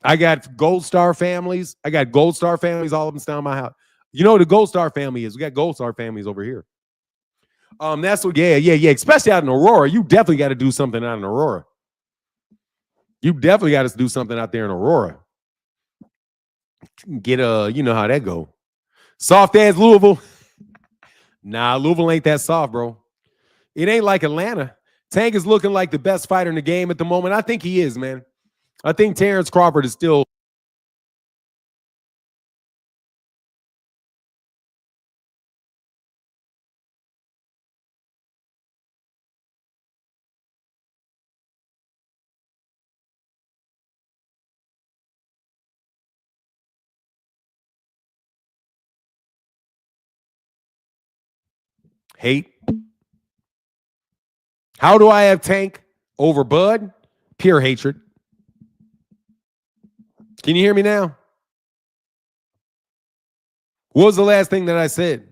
I got Gold Star families. all up and down my house. You know what the Gold Star family is? We got Gold Star families over here. That's what, yeah. Especially out in Aurora. You definitely got to do something out in Aurora. You definitely got to do something out there in Aurora. Get you know how that go. Soft as Louisville. Nah, Louisville ain't that soft, bro. It ain't like Atlanta. Tank is looking like the best fighter in the game at the moment. I think he is, man. I think Terrence Crawford is still. Hate. How do I have Tank over Bud? Pure hatred. Can you hear me now? What was the last thing that I said?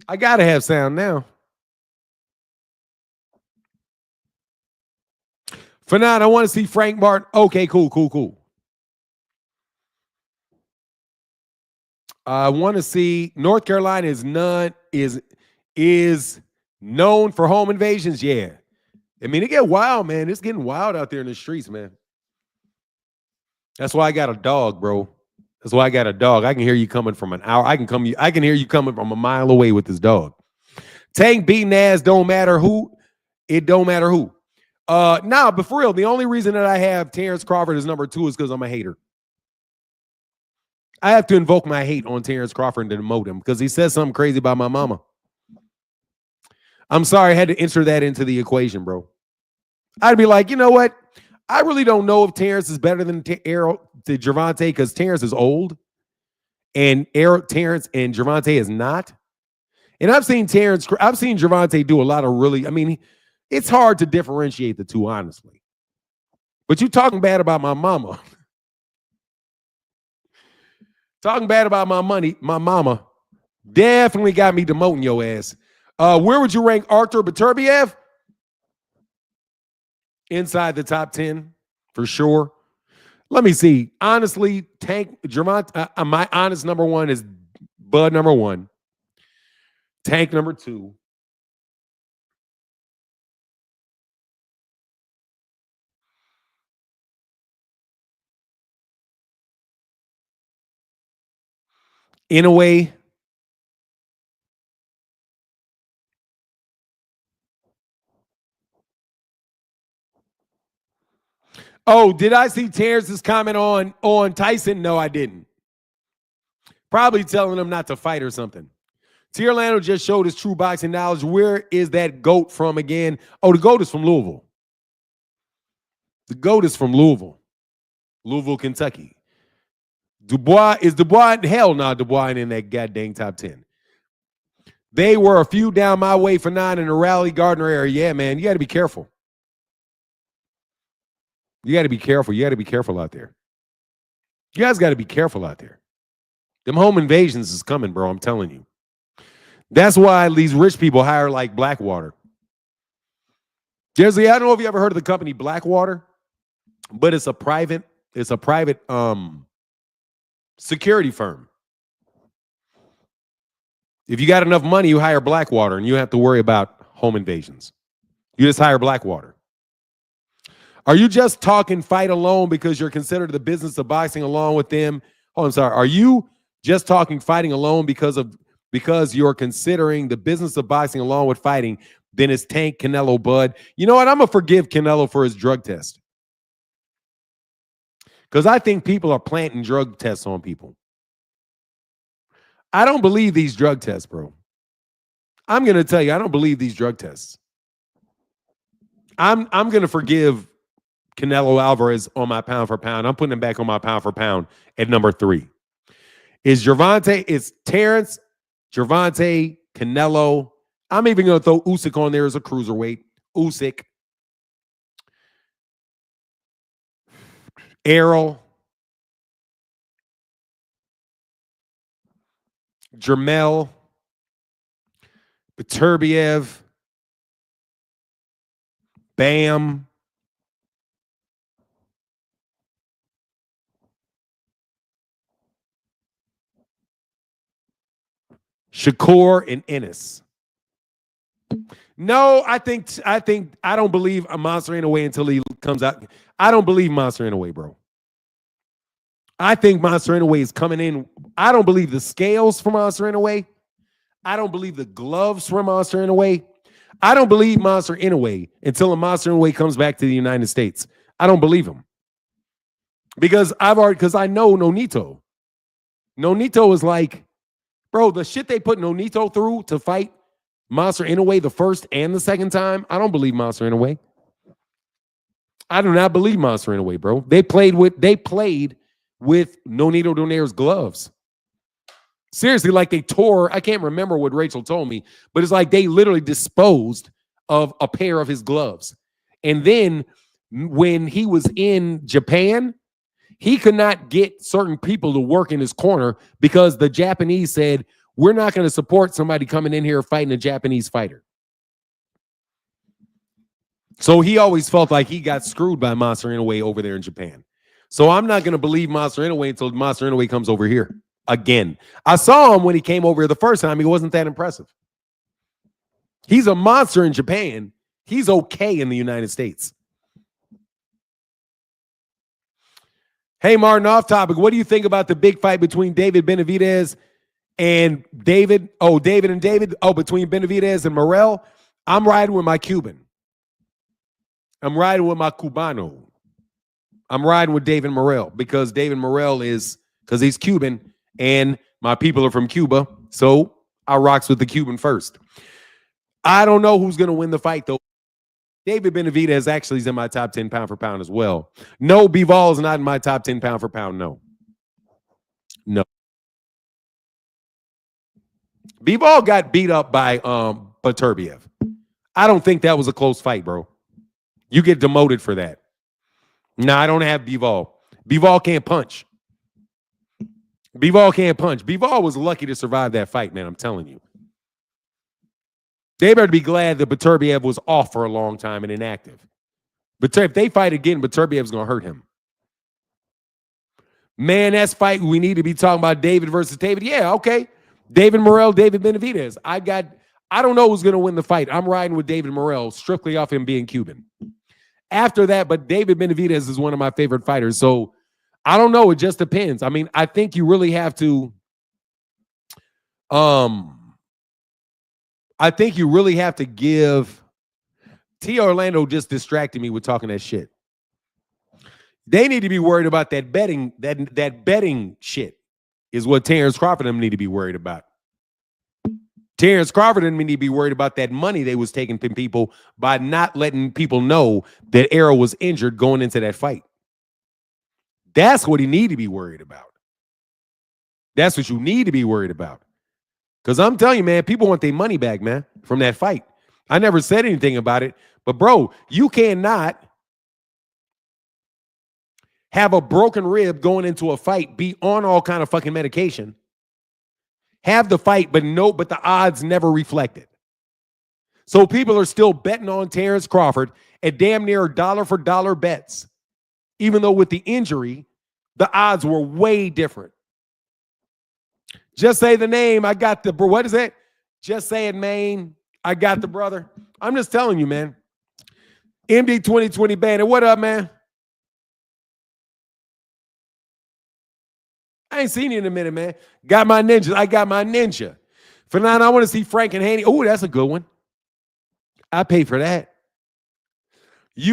I got to have sound now. For now, I want to see Frank Martin. Okay, cool. I want to see North Carolina is known for home invasions. Yeah. I mean, it get wild, man. It's getting wild out there in the streets, man. That's why I got a dog, bro. That's why I got a dog. I can hear you coming from an hour. I can hear you coming from a mile away with this dog. Tank beating ass don't matter who. It don't matter who. Nah, but for real, the only reason that I have Terrence Crawford as number 2 is because I'm a hater. I have to invoke my hate on Terrence Crawford to demote him because he says something crazy about my mama. I'm sorry, I had to enter that into the equation, bro. I'd be like, you know what? I really don't know if Terrence is better than Gervonta because Terrence is old and Terrence and Gervonta is not. And I've seen Gervonta do a lot of really, I mean, it's hard to differentiate the two, honestly. But you talking bad about my mama. Talking bad about my mama definitely got me demoting your ass. Where would you rank Artur Beterbiev? Inside the top 10, for sure. Let me see. Honestly, Tank, Gervonta, my honest number 1 is Bud number 1. Tank number 2. In a way, Oh, did I see Terrence's comment on Tyson? No, I didn't. Probably telling him not to fight or something. T. Orlando just showed his true boxing knowledge. Where is that GOAT from again? Oh, the GOAT is from Louisville. The GOAT is from Louisville. Louisville, Kentucky. Dubois, hell no, Dubois ain't in that goddamn top 10. They were a few down my way for 9 in the Raleigh Gardner area. Yeah, man, you got to be careful. You got to be careful. You got to be careful out there. You guys got to be careful out there. Them home invasions is coming, bro. I'm telling you. That's why these rich people hire like Blackwater. I don't know if you ever heard of the company Blackwater, but it's a private security firm. If you got enough money, you hire Blackwater and you don't have to worry about home invasions. You just hire Blackwater. Are you just talking fight alone because you're considered the business of boxing along with them? Oh, I'm sorry. Are you just talking fighting alone because you're considering the business of boxing along with fighting? Then it's Tank, Canelo, Bud. You know what? I'm going to forgive Canelo for his drug test. Because I think people are planting drug tests on people. I don't believe these drug tests, bro. I'm going to tell you, I don't believe these drug tests. I'm going to forgive Canelo Alvarez on my pound for pound. I'm putting him back on my pound for pound at number 3. It's Terrence, Gervonta, Canelo. I'm even going to throw Usyk on there as a cruiserweight. Usyk. Errol. Jermel. Beterbiev. Bam. Shakur and Ennis. No, I don't believe a Monster Inoue until he comes out. I don't believe Monster Inoue, bro. I think Monster Inoue is coming in. I don't believe the scales for Monster Inoue. I don't believe the gloves for Monster Inoue. I don't believe Monster Inoue until a Monster Inoue comes back to the United States. I don't believe him. Because I know Nonito. Nonito is like, bro, the shit they put Nonito through to fight Monster Inoue the first and the second time, I don't believe Monster Inoue. I do not believe Monster Inoue, bro. They played with Nonito Donaire's gloves. Seriously, like they tore, I can't remember what Rachel told me, but it's like they literally disposed of a pair of his gloves. And then when he was in Japan, he could not get certain people to work in his corner because the Japanese said, we're not going to support somebody coming in here fighting a Japanese fighter. So he always felt like he got screwed by Monster Inoue over there in Japan. So I'm not going to believe Monster Inoue until Monster Inoue comes over here again. I saw him when he came over here the first time. He wasn't that impressive. He's a monster in Japan. He's okay in the United States. Hey, Martin, off topic. What do you think about the big fight between David Benavidez and David? Oh, David and David. Oh, between Benavidez and Morrell. I'm riding with my Cuban. I'm riding with my Cubano. I'm riding with David Morrell because David Morrell because he's Cuban and my people are from Cuba. So I rocks with the Cuban first. I don't know who's going to win the fight, though. David Benavidez actually is in my top 10 pound for pound as well. No, Bivol is not in my top 10 pound for pound. No. Bivol got beat up by Beterbiev. I don't think that was a close fight, bro. You get demoted for that. No, I don't have Bivol. Bivol can't punch. Bivol was lucky to survive that fight, man. I'm telling you. They better be glad that Beterbiev was off for a long time and inactive. But if they fight again, Beterbiev's going to hurt him. Man, that's fight we need to be talking about David versus David. Yeah, okay. David Morrell, David Benavidez. I don't know who's going to win the fight. I'm riding with David Morrell strictly off him being Cuban. After that, but David Benavidez is one of my favorite fighters. So I don't know. It just depends. I mean, I think you really have to give T. Orlando just distracted me with talking that shit. They need to be worried about that betting, that betting shit is what Terrence Crawford and them need to be worried about. Terrence Crawford and me need to be worried about that money they was taking from people by not letting people know that Errol was injured going into that fight. That's what he need to be worried about. That's what you need to be worried about. Because I'm telling you, man, people want their money back, man, from that fight. I never said anything about it. But, bro, you cannot have a broken rib going into a fight, be on all kind of fucking medication, have the fight, but the odds never reflect it. So people are still betting on Terrence Crawford at damn near dollar for dollar bets, even though with the injury, the odds were way different. Just say the name. I got the, what is it? Just say it, man. I got the brother. I'm just telling you, man. MD 2020 Bandit, what up, man? I ain't seen you in a minute, man. Got my ninjas. I got my ninja. For now, I want to see Frank and Haney. Oh, that's a good one. I paid for that.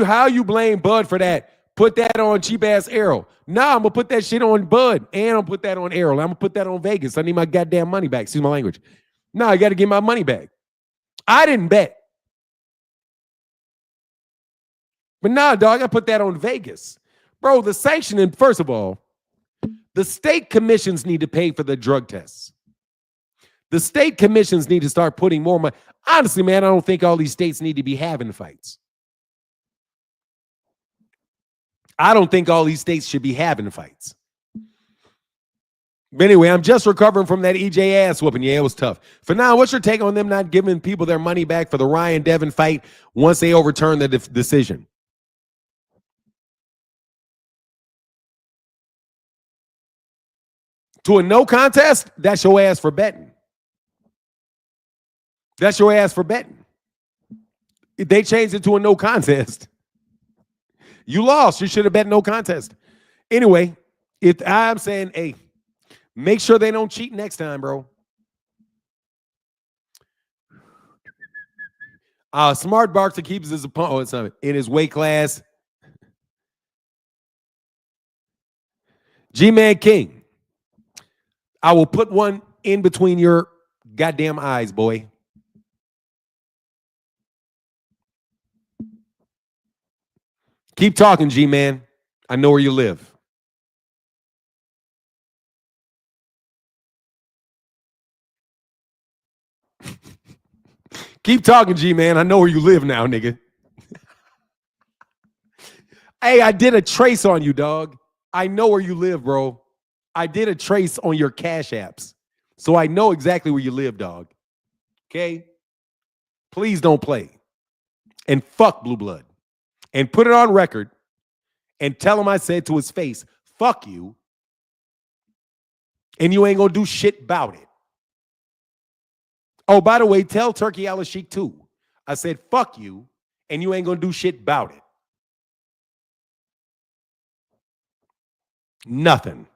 How you blame Bud for that? Put that on cheap ass Errol. Nah, I'm gonna put that shit on Bud, and I'm gonna put that on Errol. I'm gonna put that on Vegas. I need my goddamn money back. Excuse my language. No, I got to get my money back. I didn't bet, but nah, dog, I put that on Vegas, bro. The sanctioning, first of all, the state commissions need to pay for the drug tests. The state commissions need to start putting more money. Honestly, man, I don't think all these states need to be having fights. I don't think all these states should be having fights. But anyway, I'm just recovering from that EJ ass whooping. Yeah, it was tough. For now, what's your take on them not giving people their money back for the Ryan Devin fight once they overturn the decision? To a no contest, that's your ass for betting. That's your ass for betting. If they changed it to a no contest, you lost. You should have bet no contest. Anyway, if I'm saying, hey, make sure they don't cheat next time, bro. Smart Boxer keeps his opponent in his weight class. G-Man King, I will put one in between your goddamn eyes, boy. Keep talking, G-Man. I know where you live. Keep talking, G-Man. I know where you live now, nigga. Hey, I did a trace on you, dog. I know where you live, bro. I did a trace on your cash apps. So I know exactly where you live, dog. Okay? Please don't play. And fuck Blue Blood. And put it on record and tell him I said to his face, fuck you. And you ain't gonna do shit about it. Oh, by the way, tell Turkey Al-Sheikh too. I said, fuck you, and you ain't gonna do shit about it. Nothing.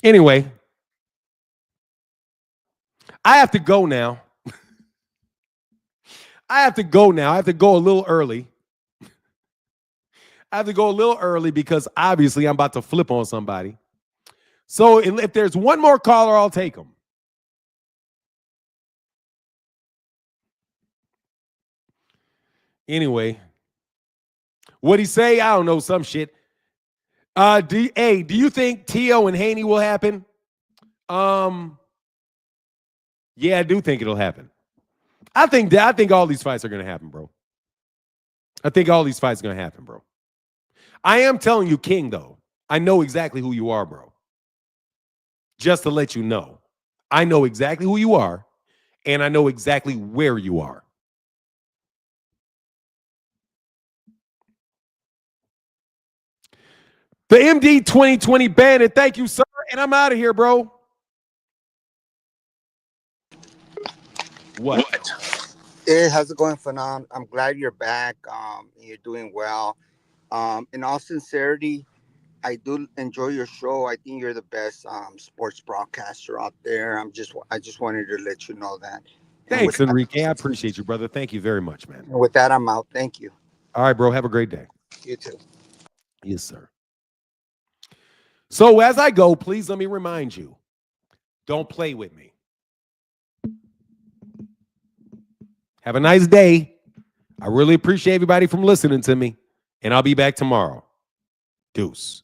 Anyway, I have to go now. I have to go now. I have to go a little early. I have to go a little early because obviously I'm about to flip on somebody. So if there's one more caller, I'll take him. Anyway, what'd he say? I don't know, some shit. Do you think Tio and Haney will happen? Yeah, I do think it'll happen. I think all these fights are gonna happen, bro. I think all these fights are gonna happen, bro. I am telling you, King, though. I know exactly who you are, bro. Just to let you know. I know exactly who you are, and I know exactly where you are. The MD 2020 Bandit, thank you, sir. And I'm out of here, bro. What? Hey, how's it going, Fanon? I'm glad you're back. You're doing well. In all sincerity, I do enjoy your show. I think you're the best sports broadcaster out there. I just wanted to let you know that. Thanks, Enrique. I appreciate you, brother. Thank you very much, man. And with that, I'm out. Thank you. All right, bro. Have a great day. You too. Yes, sir. So as I go, please let me remind you, don't play with me. Have a nice day. I really appreciate everybody from listening to me, and I'll be back tomorrow. Deuce.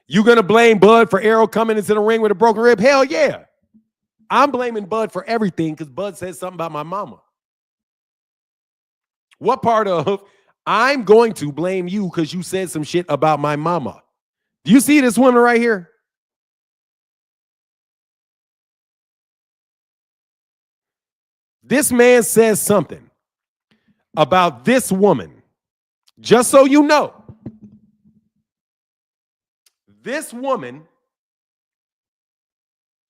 You gonna blame Bud for Arrow coming into the ring with a broken rib? Hell yeah. I'm blaming Bud for everything because Bud said something about my mama. What part of I'm going to blame you because you said some shit about my mama? Do you see this woman right here? This man says something about this woman. Just so you know, this woman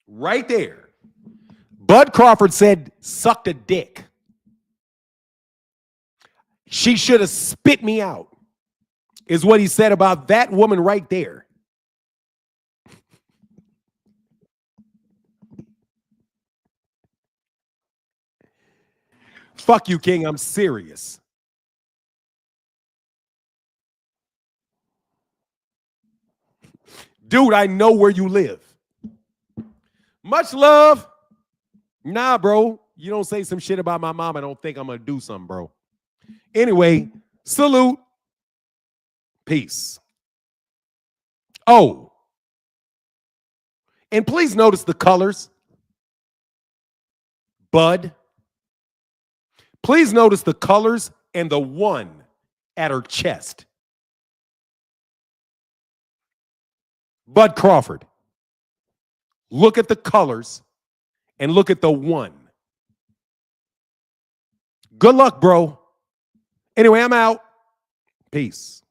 right there, Bud Crawford said, sucked a dick. She should have spit me out, is what he said about that woman right there. Fuck you, King. I'm serious. Dude, I know where you live. Much love. Nah, bro. You don't say some shit about my mom, I don't think I'm going to do something, bro. Anyway, salute. Peace. Oh. And please notice the colors. Bud. Please notice the colors and the one at her chest. Bud Crawford. Look at the colors and look at the one. Good luck, bro. Anyway, I'm out. Peace.